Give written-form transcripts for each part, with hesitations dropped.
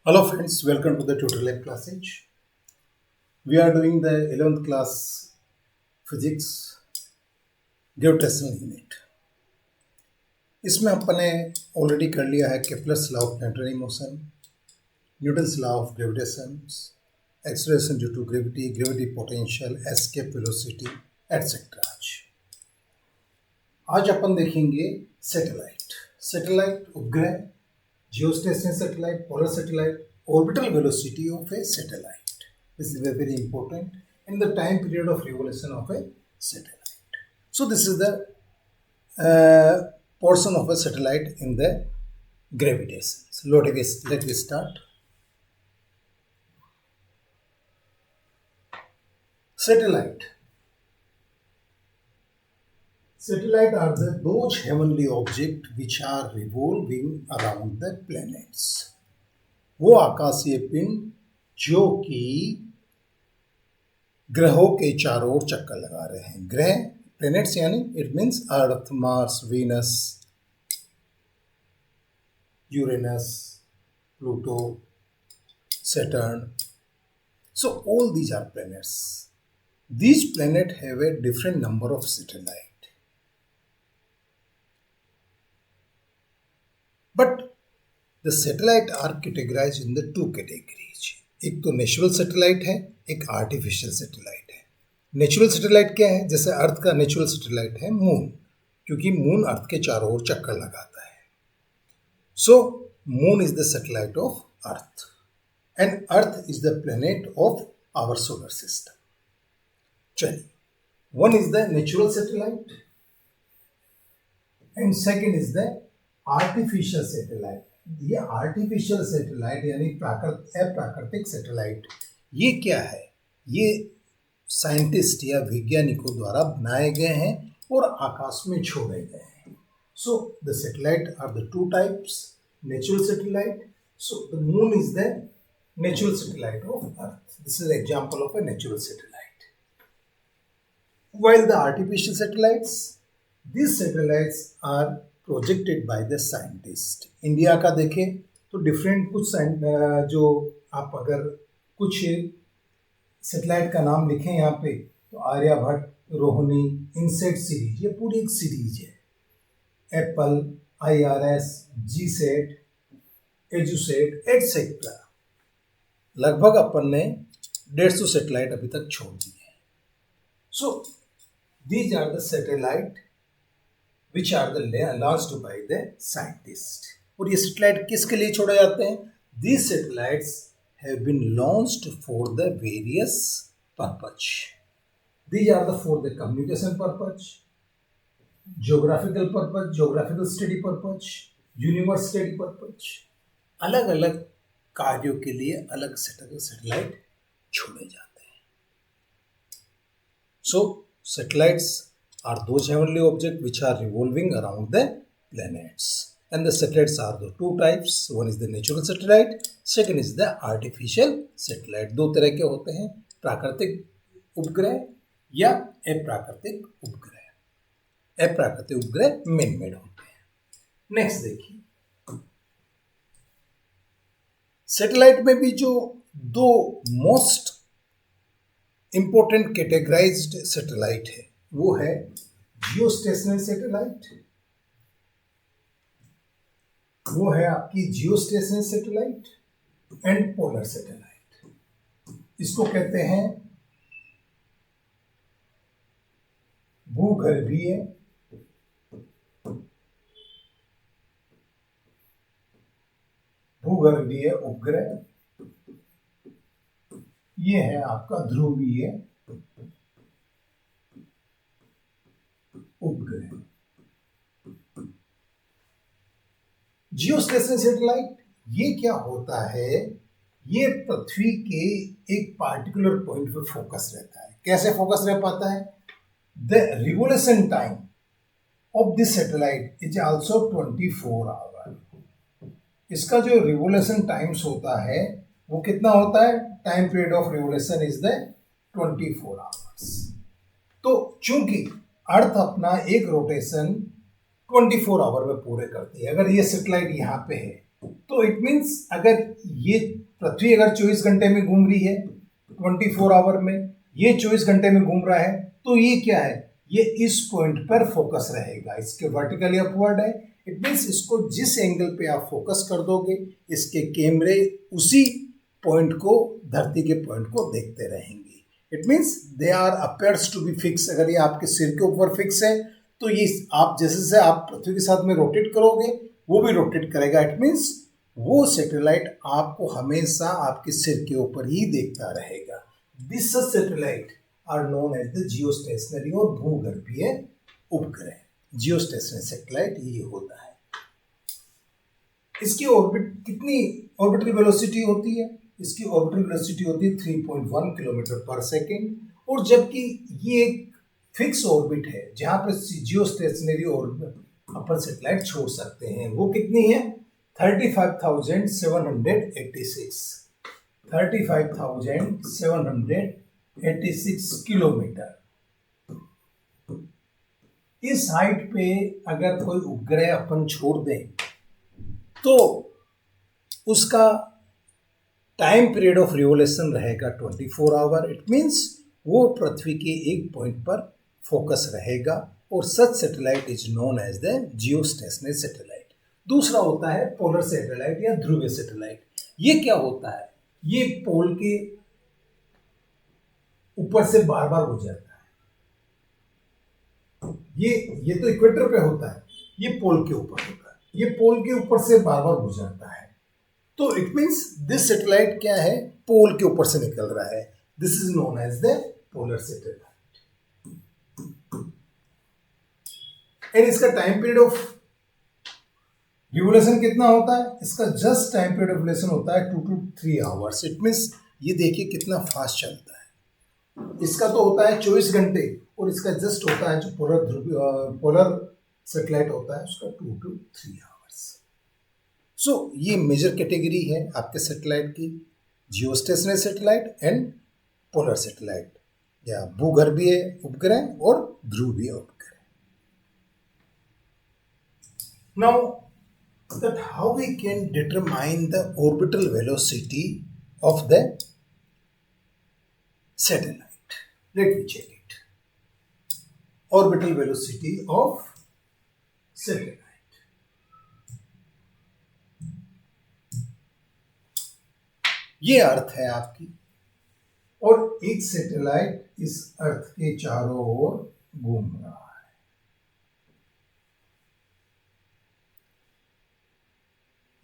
Hello friends, welcome to the Tutor Lab classes. We are doing the 11th class physics gravitational unit. इसमें अपने already कर लिया है Kepler's law of planetary motion, Newton's law of gravitation, acceleration due to gravity, gravity potential, escape velocity etcetera. आज अपन देखेंगे satellite उपग्रह, geostationary satellite, polar satellite, orbital velocity of a satellite. This is very important in the time period of revolution of a satellite. So this is the portion of a satellite in the gravitation. So let me start. Satellite are those heavenly objects which are revolving around the planets. वो आकाशीय पिंड जो कि ग्रहों के चारों ओर चक्कर लगा रहे हैं। ग्रह प्लैनेट्स यानी it means earth, Mars, Venus, Uranus, Pluto, Saturn. So all these are planets. These planets have a different number of satellites. But the satellite are categorized in the two categories. एक तो natural satellite है, एक artificial satellite है। Natural satellite क्या है? जैसे earth का natural satellite है मून, क्योंकि मून अर्थ के चारों ओर चक्कर लगाता है। So moon is the satellite of earth and earth is the planet of our solar system. चलिए, one is the natural satellite and second is the artificial satellite. ये आर्टिफिशियल सैटेलाइट यानी अप्राकृतिक सैटेलाइट, ये क्या है? ये साइंटिस्ट या वैज्ञानिकों द्वारा बनाए गए हैं और आकाश में छोड़े गए हैं। So the satellite are the two types, natural satellite. So the moon is the natural satellite of earth. This is example of a natural satellite. While the artificial satellites, these satellites are projected by the scientist. India का देखें तो different कुछ जो आप अगर कुछ satellite का नाम लिखें यहाँ पे तो आर्यभट्ट, रोहिणी, इनसेट सीरीज, ये पूरी एक सीरीज है. Apple, IRS, GSAT, Edusat etcetera. लगभग अपन ने 150 सैटेलाइट अभी तक छोड़ दिए हैं. So these are the satellite which are launched by the scientist. और ये सैटेलाइट किसके लिए छोड़े जाते हैं? These satellites have been launched for the various purpose. These are for the communication purpose, geographical purpose, geographical study purpose, universe study purpose. अलग अलग कार्यों के लिए अलग सैटेलाइट छोड़े जाते हैं. So satellites are those heavenly objects which are revolving around the planets. And the satellites are the two types. One is the natural satellite, second is the artificial satellite. दो तरह के होते हैं, प्राकृतिक उपग्रह या अप्राकृतिक उपग्रह. अप्राकृतिक उपग्रह मैन मेड होते हैं. नेक्स्ट देखिए, सैटेलाइट में भी जो दो मोस्ट इंपॉर्टेंट कैटेगराइज्ड सैटेलाइट है वो है जियोस्टेशनरी सैटेलाइट, वो है आपकी geostationary satellite and polar satellite. इसको कहते हैं भूगर्भीय उपग्रह. ये है आपका ध्रुवीय उपग्रह. जियोस्टेशनरी सैटेलाइट ये क्या होता है? ये पृथ्वी के एक पार्टिकुलर पॉइंट पे फोकस रहता है. कैसे फोकस रह पाता है? The revolution time of this satellite is also 24 hour. इसका जो रिवोल्यूशन टाइम्स होता है वो कितना होता है? Time period of revolution is the 24 hours. तो चूंकि अर्थ अपना एक रोटेशन 24 आवर में पूरे करती है. अगर ये सैटेलाइट यहाँ पे है तो इट मीन्स अगर ये पृथ्वी अगर 24 घंटे में घूम रही है 24 आवर में, ये 24 घंटे में घूम रहा है, तो ये क्या है, ये इस पॉइंट पर फोकस रहेगा, इसके वर्टिकली अपवर्ड है। इट मीन्स इसको जिस एंगल पे आप फोकस कर दोगे, इसके कैमरे उसी पॉइंट को, धरती के पॉइंट को देखते रहेंगे। It means they are appears to be fix. अगर ये आपके सिर के ऊपर फिक्स है, तो ये आप जैसे से आप पृथ्वी के साथ में रोटेट करोगे, वो भी रोटेट करेगा। इट मीन्स वो सैटेलाइट आपको हमेशा आपके सिर के ऊपर ही देखता रहेगा। This satellite are known as the geostationary और भूगर्भीय उपग्रह। जियोस्टेशनरी सैटेलाइट ये होता है। इसकी ऑर्बिट कितनी ऑर्बिटल वेलोसिटी होती है? इसकी ऑर्बिटल वेलोसिटी होती है 3.1 किलोमीटर पर सेकेंड। और जबकि ये एक फिक्स ऑर्बिट है जहां पर जियोस्टेशनरी ऑर्बिट अपन सैटेलाइट छोड़ सकते हैं, वो कितनी है? 35,786 35,786 किलोमीटर। इस हाइट पे अगर कोई उपग्रह अपन छोड़ दें, तो उसका टाइम पीरियड ऑफ रिवोल्यूशन रहेगा 24 आवर। इट मीन्स वो पृथ्वी के एक पॉइंट पर फोकस रहेगा, और such satellite is known as the geostationary satellite. दूसरा होता है पोलर सैटेलाइट या ध्रुवीय सैटेलाइट। ये क्या होता है? ये पोल के ऊपर से बार बार हो जाता है। ये तो इक्वेटर पे होता है, ये पोल के ऊपर होता है, ये पोल के ऊपर से बार बार हो जाता है। तो इट मीन्स दिस सैटेलाइट क्या है? पोल के ऊपर से निकल रहा है। This is known as the polar satellite. And इसका टाइम पीरियड ऑफ रिवोल्यूशन कितना होता है? इसका just time period of revolution होता है 2 to 3 आवर्स। इट मीन्स ये देखिए कितना फास्ट चलता है। इसका तो होता है 24 घंटे, और इसका जस्ट होता है जो पोलर सैटेलाइट होता है उसका 2 to 3 आवर्स। सो ये मेजर कैटेगरी है आपके सैटेलाइट की, geostationary satellite and polar satellite, या भूगर्भीय उपग्रह और ध्रुवीय उपग्रह। Now that how we can determine the orbital velocity of the satellite. Let me check it. Orbital velocity of satellite. ये अर्थ है आपकी, और एक सैटेलाइट इस अर्थ के चारों ओर घूम रहा है।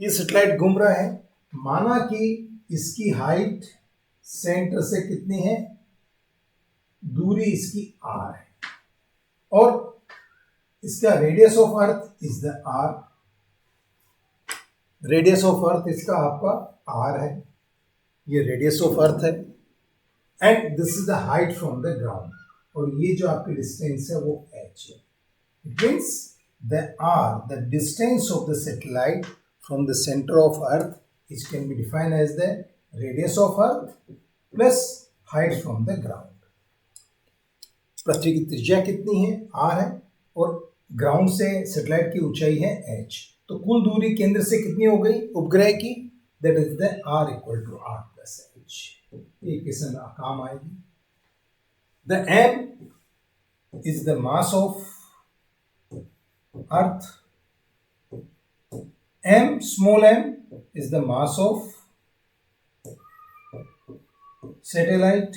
ये सैटेलाइट घूम रहा है, माना कि इसकी हाइट सेंटर से कितनी है, दूरी इसकी r है, और इसका radius of earth is the r। Radius of अर्थ इसका आपका r है, ये रेडियस ऑफ अर्थ है। And this is the height from the ground, और ये जो आपकी डिस्टेंस है वो h है। It means the r, the distance of the satellite from the center of earth, which can be defined as the radius of earth plus height from the ground। पृथ्वी की त्रिज्या कितनी है? r है, और ground से satellite की ऊंचाई है h। तो कुल दूरी केंद्र से कितनी हो गई उपग्रह की? That is the r equal to r plus h। ये क्वेश्चन काम आएगी। The m is the mass of earth। m, small m is the mass of satellite।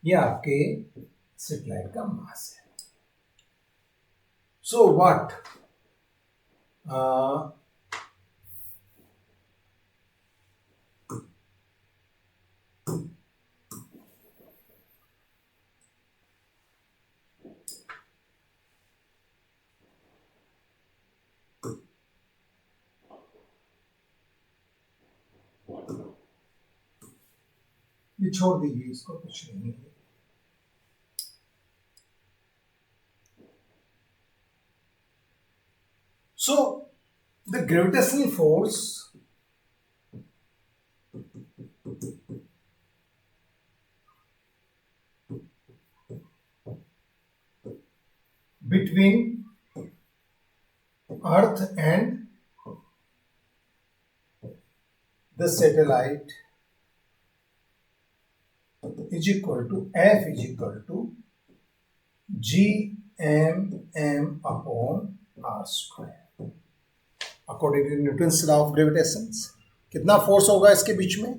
ये आपके सैटेलाइट का मास है। सो व्हाट ये छोड़ दीजिए, इसको कुछ नहीं है। So the gravitational force between Earth and the satellite is equal to F is equal to Gmm upon R square according to Newton's law of gravitation. कितना फोर्स होगा इसके बीच में?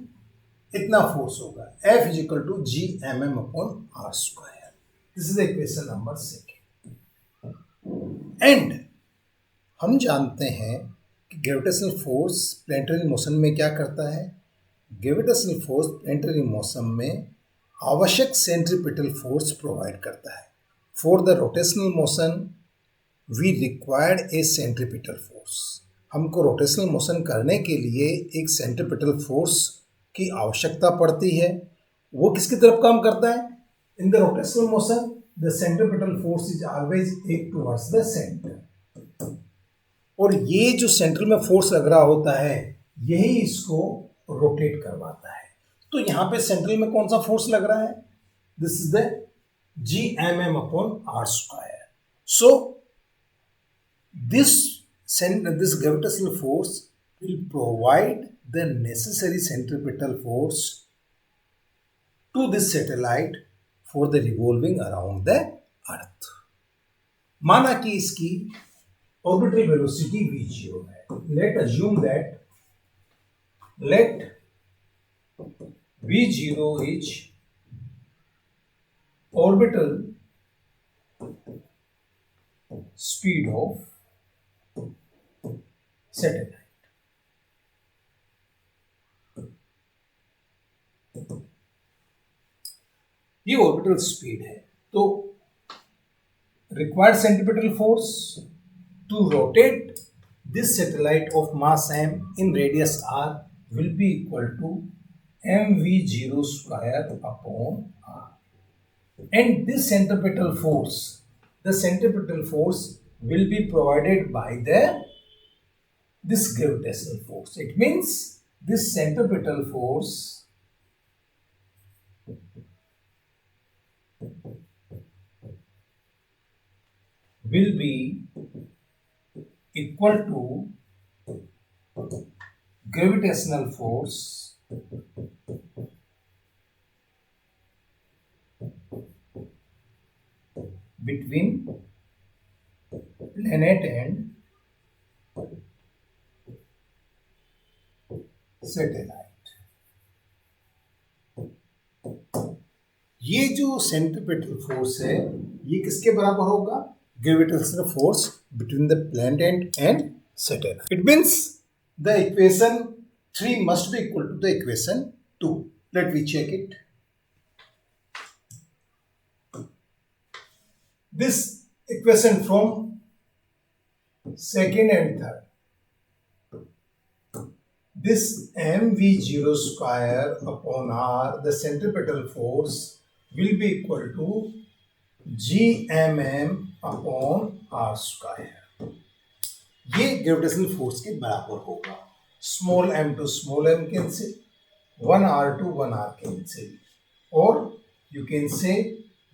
इतना फोर्स होगा, F is equal to Gmm upon R square. This is equation number 2। And हम जानते हैं कि ग्रेविटेशनल फोर्स प्लैनेटरी मोशन में क्या करता है। ग्रेविटेशनल फोर्स प्लैनेटरी मोशन में आवश्यक सेंट्रीपिटल फोर्स प्रोवाइड करता है। For the rotational motion we required a centripetal force. हमको रोटेशनल मोशन करने के लिए एक सेंट्रीपिटल फोर्स की आवश्यकता पड़ती है। वो किसकी तरफ काम करता है? In the rotational motion the centripetal force is always एक टुवर्ड्स द सेंटर, और ये जो सेंटर में फोर्स लग रहा होता है यही इसको रोटेट करवाता है। तो यहाँ पे सेंट्रल में कौन सा फोर्स लग रहा है? This is the Gmm upon R square. So this gravitational force will provide the necessary centripetal force to this satellite for the revolving around the earth। माना कि इसकी orbital velocity v0 है। Let assume that let v0 is orbital speed of satellite. ये orbital speed है, तो required centripetal force to rotate this satellite of mass m in radius r will be equal to mv0 square upon r। And this centripetal force, the centripetal force will be provided by this gravitational force. It means this centripetal force will be equal to gravitational force between planet and satellite. ये जो centripetal force है ये किसके बराबर होगा? Gravitational force between the planet and satellite. It means the equation 3 must be equal to the equation 2। Let we check it. This equation from second and third, this mv0 square upon r, the centripetal force will be equal to Gmm upon r square। ये gravitational force के बराबर होगा। Small m to small m cancel, 1r to 1r cancel, और you can say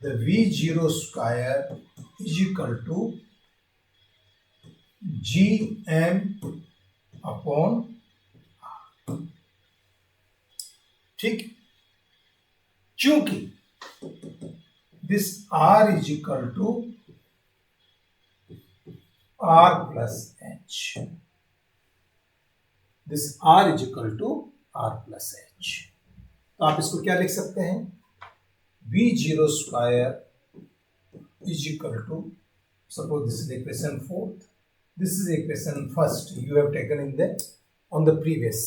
the v0 square is equal to Gm upon, ठीक। क्योंकि this r is equal to r plus h, this r is equal to r plus h। तो आप इसको क्या लिख सकते हैं? v0 square is equal to, suppose this is equation 4, this is equation 1 you have taken in the on the previous,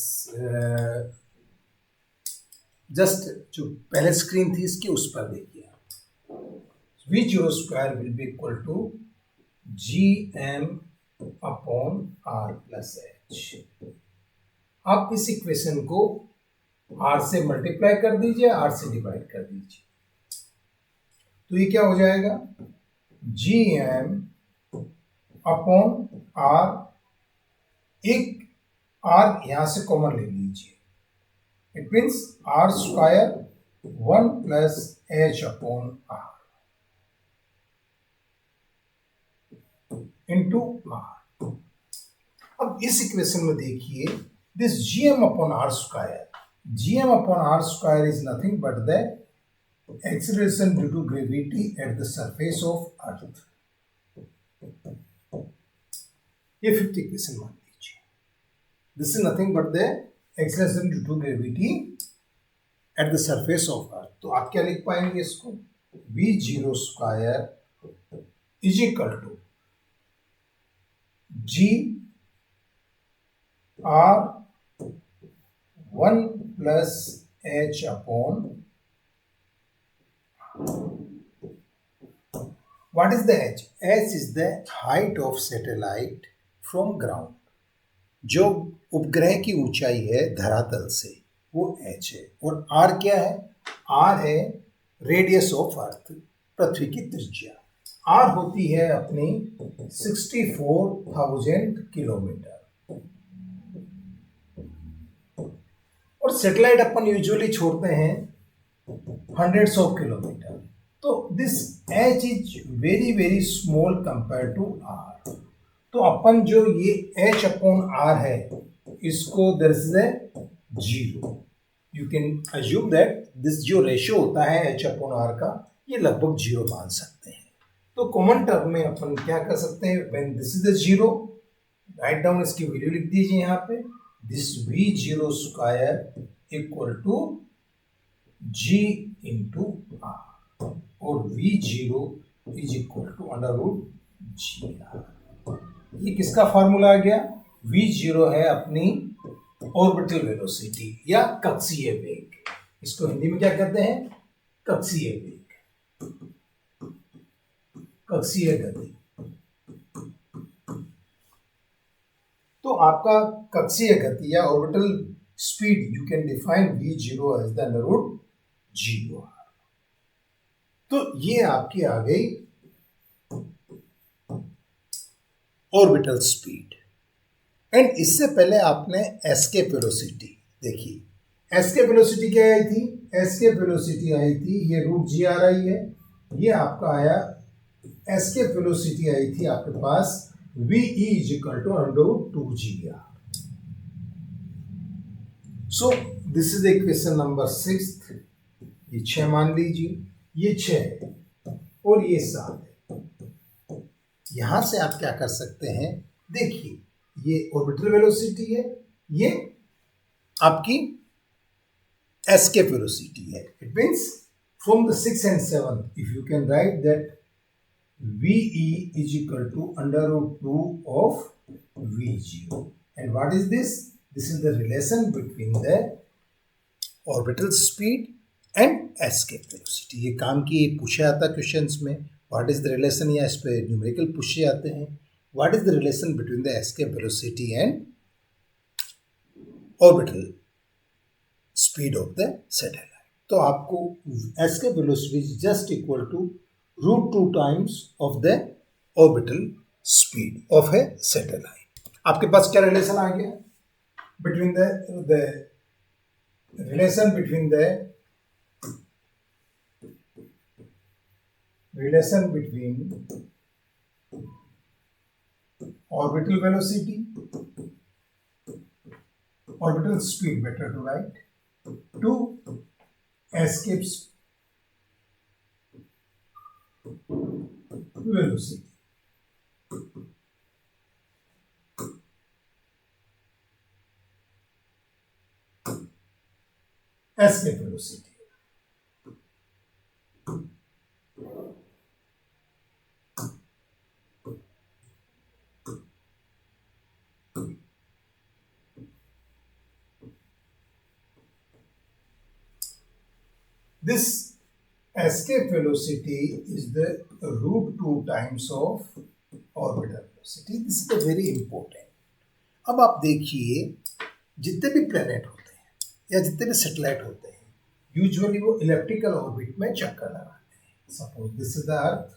just जो पहले screen थी इसकी उस पर देखिए। v0 square will be equal to Gm upon r plus h। आप इस equation को r से मल्टीप्लाई कर दीजिए, r से डिवाइड कर दीजिए, तो ये क्या हो जाएगा? Gm अपॉन r, एक r यहां से कॉमन ले लीजिए, it means r square 1 plus h upon r into r। अब इस इक्वेशन में देखिए, this gm upon R square, gm upon R square is nothing but the acceleration due to gravity at the surface of earth. ये fifth equation मान लीजिए, this is nothing but the acceleration due to gravity at the surface of अर्थ। तो आप क्या लिख पाएंगे इसको, v zero square is equal to g r 1 plus h upon, what is the h? h is the height of satellite from ground। जो उपग्रह की ऊंचाई है धरातल से वो h है, और r क्या है, r है रेडियस ऑफ अर्थ, पृथ्वी की त्रिज्या। r होती है अपनी 64,000 किलोमीटर, और सैटेलाइट अपन यूजुअली छोड़ते हैं हंड्रेड्स ऑफ किलोमीटर। तो this h is very very small compare to r। तो अपन जो ये h अपॉन r है इसको there is a zero, you can assume that this जो रेशियो होता है h अपॉन r का ये लगभग जीरो मान सकते हैं। तो कॉमन टर्म में अपन क्या कर सकते हैं, when this is the zero, write down इसकी वैल्यू लिख दीजिए यहाँ पे, this v zero square equal to g into r, और v zero is equal to under root G R. ये किसका फॉर्मूला आ गया, v जीरो है अपनी ऑर्बिटल वेलोसिटी या कक्षीय वेग, इसको हिंदी में क्या कहते हैं, कक्षीय वेग, कक्षीय गति। तो आपका कक्षीय गति या orbital speed you can define v zero as the under root G R. तो ये आपकी आ गई ऑर्बिटल स्पीड। एंड इससे पहले आपने एस्केप वेलोसिटी देखी, एस्केप वेलोसिटी क्या आई थी, एस्केप वेलोसिटी आई थी ये रूट जी आर आई है, ये आपका आया एस्केप वेलोसिटी आई थी आपके पास v e is equal to under root 2 gr। So this is equation number 6, ये 6 मान लीजिए, ये 6 है और ये 7 है। यहां से आप क्या कर सकते हैं, देखिए ये ऑर्बिटल वेलोसिटी है, ये आपकी एस्केप वेलोसिटी है। It means from the 6 and 7 if you can right that ve is equal to under root 2 of v0, and what is this, this is the relation between the orbital speed and escape velocity। ये काम की पूछा जाता है questions में, what is the relation, या इस पे न्यूमेरिकल पूछे जाते हैं, what is the relation between the escape velocity and orbital speed of the satellite. तो आपको escape velocity is just equal to root 2 times of the orbital speed of a satellite। आपके पास क्या रिलेशन आ गया, between the relation between the relation between orbital velocity, orbital speed better to write, to escape velocity। escape velocity। This escape velocity is the root 2 times of orbital velocity। This is the very important। अब आप देखिए जितने भी planet होते हैं या जितने भी सैटेलाइट होते हैं यूजुअली वो इलेप्टिकल ऑर्बिट में चक्कर लगाते हैं। Suppose this is the earth,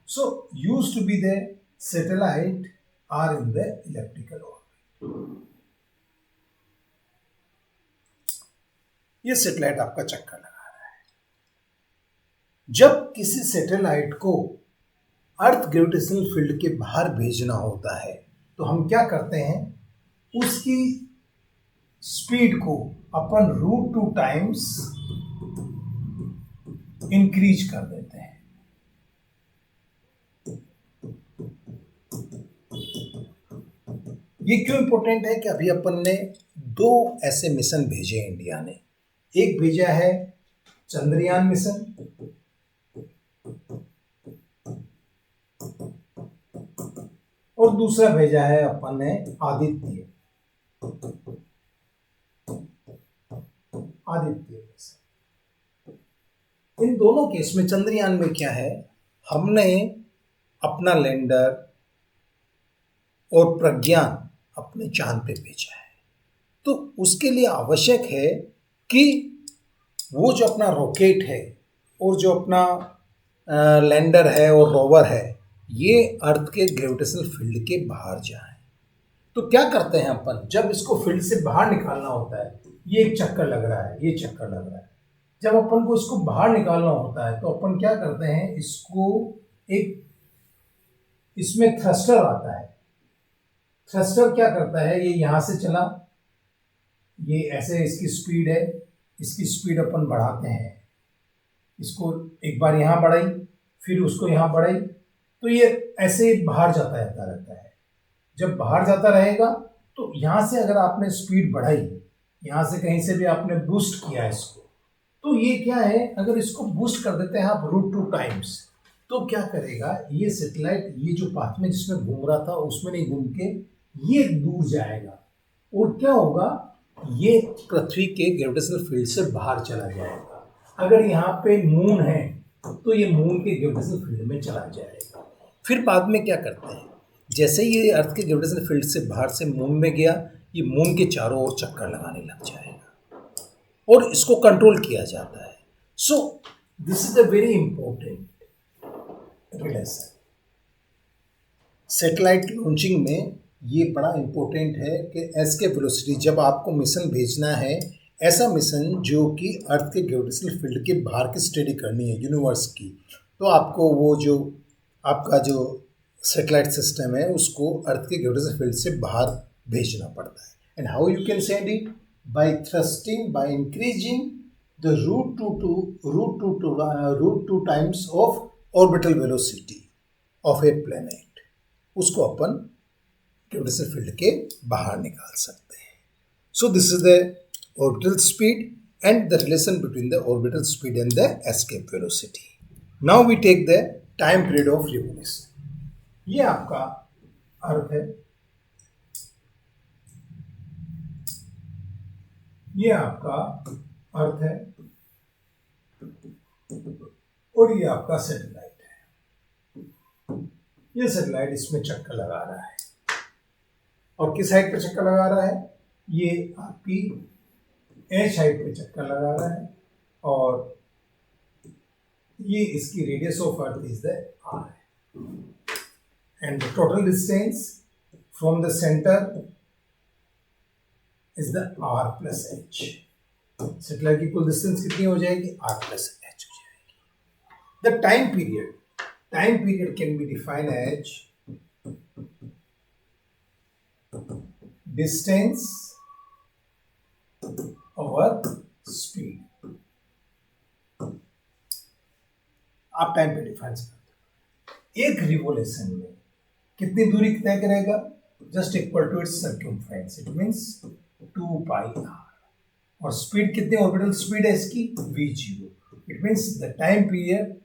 so used to be the satellite are in the elliptical orbit. ये सैटेलाइट आपका चक्कर लगा रहा है। जब किसी सैटेलाइट को अर्थ ग्रेविटेशनल फील्ड के बाहर भेजना होता है तो हम क्या करते हैं, उसकी स्पीड को अपन √2 टाइम्स इंक्रीज कर देते हैं। ये क्यों इंपॉर्टेंट है कि अभी अपन ने 2 ऐसे मिशन भेजे हैं इंडिया ने। एक भेजा है चंद्रयान मिशन, और दूसरा भेजा है अपन ने आदित्य मिशन। इन दोनों केस में चंद्रयान में क्या है, हमने अपना लैंडर और प्रज्ञान अपने चांद पे भेजा है। तो उसके लिए आवश्यक है कि वो जो अपना रॉकेट है और जो अपना लैंडर है और रोवर है, ये अर्थ के ग्रेविटेशनल फील्ड के बाहर जाए। तो क्या करते हैं अपन, जब इसको फील्ड से बाहर निकालना होता है, ये एक चक्कर लग रहा है, ये चक्कर लग रहा है, जब अपन को इसको बाहर निकालना होता है तो अपन क्या करते हैं, इसको एक इसमें थ्रस्टर आता है। थ्रस्टर क्या करता है, ये यहां से चला, ये ऐसे इसकी स्पीड है, इसकी स्पीड अपन बढ़ाते हैं, इसको एक बार यहाँ बढ़ाई, फिर उसको यहाँ बढ़ाई, तो ये ऐसे बाहर जाता रहता है। जब बाहर जाता रहेगा तो यहाँ से अगर आपने स्पीड बढ़ाई, यहाँ से कहीं से भी आपने बूस्ट किया इसको, तो ये क्या है, अगर इसको बूस्ट कर देते हैं आप √2 टाइम्स, तो क्या करेगा, ये सैटेलाइट ये जो पाथ में जिसमें घूम रहा था उसमें नहीं घूम के ये दूर जाएगा, और क्या होगा, ये पृथ्वी के ग्रेविटेशनल फील्ड से बाहर चला जाएगा। अगर यहाँ पे मून है तो ये मून के ग्रेविटेशनल फील्ड में चला जाएगा। फिर बाद में क्या करते हैं, जैसे ये अर्थ के ग्रेविटेशनल फील्ड से बाहर से मून में गया, ये मून के चारों ओर चक्कर लगाने लग जाएगा और इसको कंट्रोल किया जाता है। So this is a very important relation. Satellite launching में ये बड़ा इंपॉर्टेंट है कि एस्केप वेलोसिटी, जब आपको मिशन भेजना है, ऐसा मिशन जो कि अर्थ के ग्रेविटेशनल फील्ड के बाहर की स्टडी करनी है यूनिवर्स की, तो आपको वो जो आपका जो सैटेलाइट सिस्टम है उसको अर्थ के ग्रेविटेशनल फील्ड से बाहर भेजना पड़ता है। And how you can send it, by thrusting, by increasing the √2 times of orbital velocity of a planet, उसको अपन ग्रेविटेशनल फील्ड के बाहर निकाल सकते हैं। So this is the orbital speed and the relation between the orbital speed and the escape velocity. Now we take the time period of revolution. ये आपका अर्थ है, ये आपका अर्थ है, और ये आपका सैटेलाइट है। ये सैटेलाइट इसमें चक्कर लगा रहा है, और किस हाइट पे चक्कर लगा रहा है, ये आपकी एच हाइट पे चक्कर लगा रहा है, और ये इसकी radius of earth is the R, and the total distance from the centre is the R plus H. Satellite की कुल डिस्टेंस कितनी हो जाएगी, आर प्लस एच हो जाएगी। The time period can be defined as distance over speed. आप time पे define करते हो, एक रिवोल्यूशन में कितनी दूरी तय करेगा, just equal to its circumference, it means 2 pi R, और स्पीड कितनी ऑर्बिटल स्पीड है इसकी, v0, it means the time period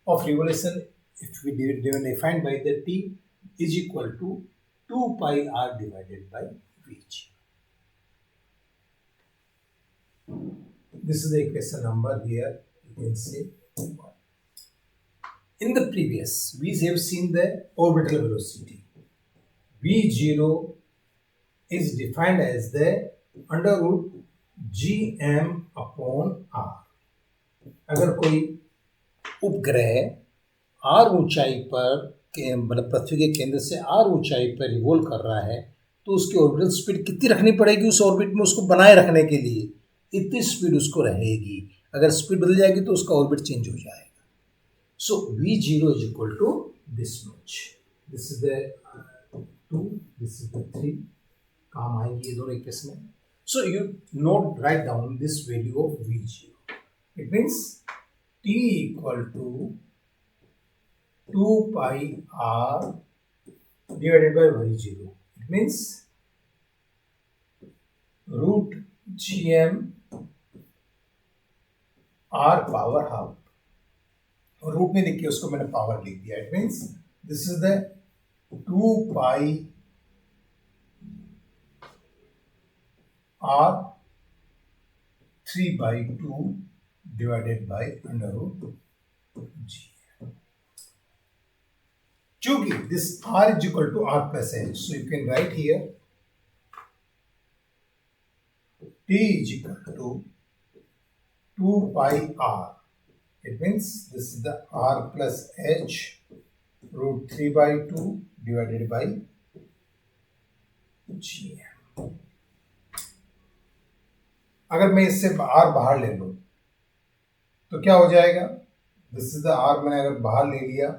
of revolution if we defined by the t is equal to 2 pi R divided by v0. This is the equation number here, you can say 1. In the previous, we have seen the orbital velocity. V0 is defined as the under root gm upon r. अगर कोई उपग्रह r ऊंचाई पर मतलब पृथ्वी के केंद्र से r ऊंचाई पर रिवॉल्व कर रहा है, तो उसकी ऑर्बिटल स्पीड कितनी रखनी पड़ेगी उस ऑर्बिट में, उसको बनाए रखने के लिए इतनी स्पीड उसको रहेगी। अगर स्पीड बदल जाएगी तो उसका ऑर्बिट चेंज हो जाएगा। So v0 is equal to this much, this is the 2, this is the 3. काम आएगी ये दोनों इक्वेशन में. So you note, write down this value of V0. It means T equal to 2 pi R divided by V0. It means root GM R power half. और root में लिखिए उसको मैंने पावर लिख दिया. It means this is the 2 pi R 3/2 divided by under root G. चूंकि this R is equal to R plus H, so you can write here T is equal to 2 pi R. It means this is the R plus H root 3/2 divided by GM. अगर मैं इससे R बाहर ले लूं तो क्या हो जाएगा? दिस इज द R, मैंने अगर बाहर ले लिया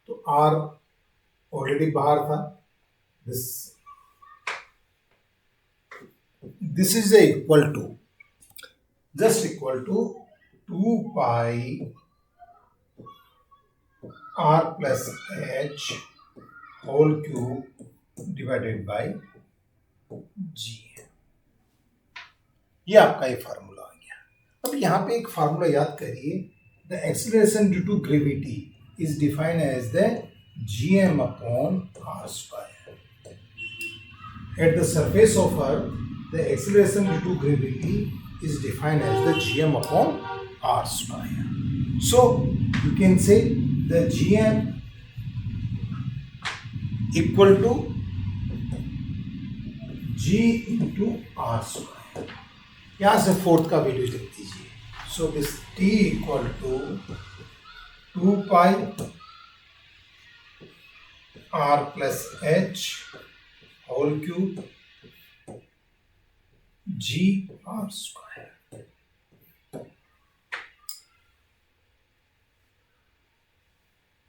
तो R ऑलरेडी बाहर था. This is equal to, just equal to 2 pi R plus H whole cube divided by G. ये आपका ये फार्मूला आ गया. अब यहाँ पे एक फार्मूला याद करिए. The acceleration due to gravity is defined as the GM upon R square. At the surface of Earth, the acceleration due to gravity is defined as the GM upon R square. So you can say the GM equal to G into R square. यहाँ से fourth का value लिख दीजिए. So this T equal to 2 pi R plus H whole cube G R square.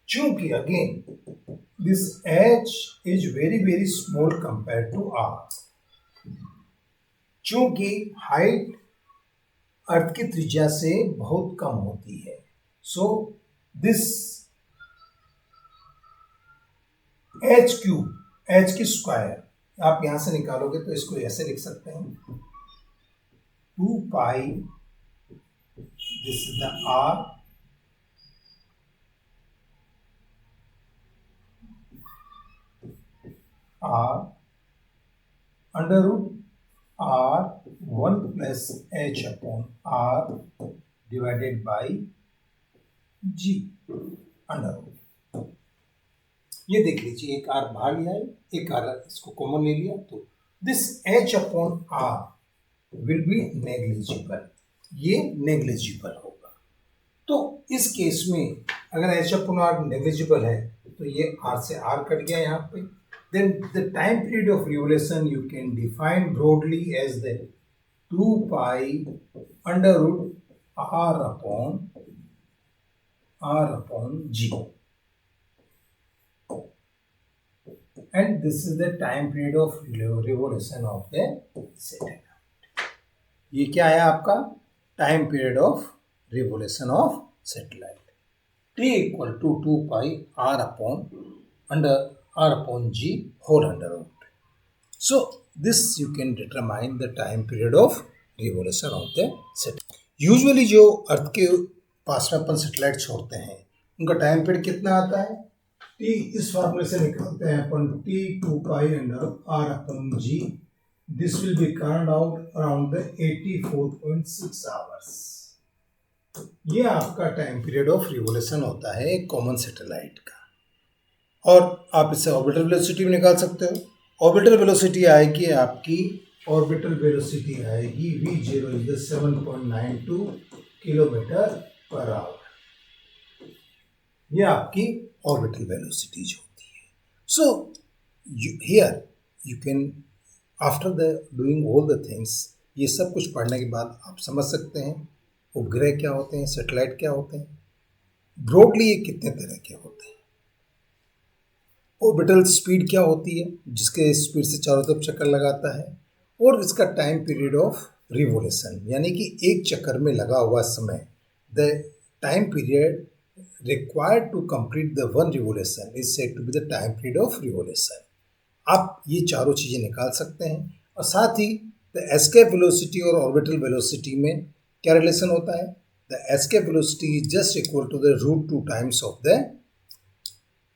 चूंकि again this H is very small compare to R. चूंकि height earth की त्रिज्या से बहुत कम होती है, so this H cube, H की स्क्वायर आप यहां से निकालोगे तो इसको ऐसे लिख सकते हैं 2 pi, this is the R under root R 1 plus H upon R divided by G under root. ये देख लीजिए, एक R बाहर लिया है, एक R इसको कॉमन ले लिया, तो this H upon R will B negligible. ये नेग्लिजिबल होगा. तो इस केस में अगर H अपॉन R नेग्लिजिबल है तो ये R से R कट गया यहाँ पे. Then the time period of revolution you can define broadly as the 2 pi under root R upon G. And this is the time period of revolution of the satellite. ये क्या है आपका time period of revolution of satellite. T equal to 2 pi R upon G whole under root. So this you can determine the time period of revolution of the satellite. Usually जो earth के पास में अपन satellite छोड़ते हैं उनका time period कितना आता है? T इस फार्मूले से निकालते हैं अपन T 2 pi under R upon G. This will be card out around the 84.6 hours. ये आपका टाइम पीरियड ऑफ रिवोल्यूशन होता है एक कॉमन सैटेलाइट का. और आप इससे ऑर्बिटल वेलोसिटी भी निकाल सकते हो. ऑर्बिटल वेलोसिटी आएगी आपकी, ऑर्बिटल वेलोसिटी आएगी V0 is the 7.92 kilometre per hour. ये आपकी ऑर्बिटल वेलोसिटीज होती है. So here you can after the doing all the things, ये सब कुछ पढ़ने के बाद आप समझ सकते हैं उपग्रह क्या होते हैं, सैटेलाइट क्या होते हैं, ब्रॉडली ये कितने तरह के होते हैं. ऑर्बिटल स्पीड क्या होती है, जिसके स्पीड से चारों तरफ चक्कर लगाता है, और इसका टाइम पीरियड ऑफ रिवोल्यूशन, यानी कि एक चक्कर में लगा हुआ समय, the time period required to complete the one revolution is said to be the time period of revolution. आप ये चारों चीज़ें निकाल सकते हैं, और साथ ही द एस्केप वेलोसिटी और ऑर्बिटल वेलोसिटी में क्या रिलेशन होता है? The escape velocity is just equal to the root 2 times of the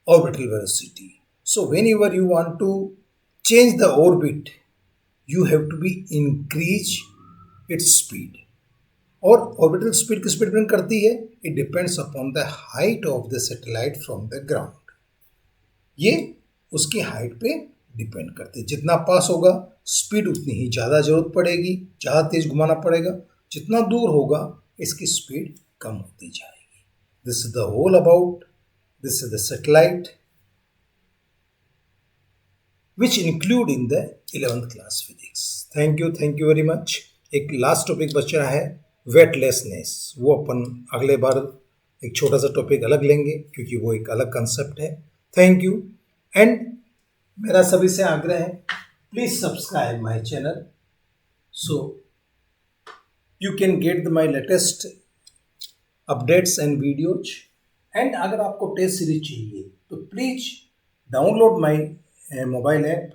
orbital velocity. So whenever you want to change the orbit, you have to be increase its speed. और orbital speed किस पे depend करती है? It depends upon the height of the satellite from the ground. ये उसकी height पे depend करती है. जितना पास होगा स्पीड उतनी ही ज़्यादा जरूरत पड़ेगी, ज़्यादा तेज घुमाना पड़ेगा. जितना दूर होगा इसकी स्पीड कम होती जाएगी. This is the whole about this is the satellite which include in the 11th class physics. Thank you very much. एक लास्ट टॉपिक बच रहा है, वेटलेसनेस. वो अपन अगले बार एक छोटा सा टॉपिक अलग लेंगे, क्योंकि वो एक अलग कंसेप्ट है. Thank you. एंड मेरा सभी से आग्रह है, please subscribe my channel so you can get my latest updates and videos. And अगर आपको टेस्ट सीरीज चाहिए तो please download my mobile app,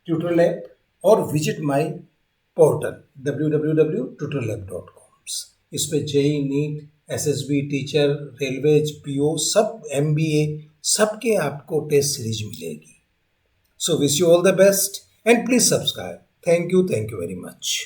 tutorial app, और विजिट माय पोर्टल www.tutorlab.com. इस पे JEE, NEET, SSB, teacher, railways, PO, सब MBA, सबके आपको टेस्ट सीरीज मिलेगी. So wish you all the best and please subscribe. Thank you very much.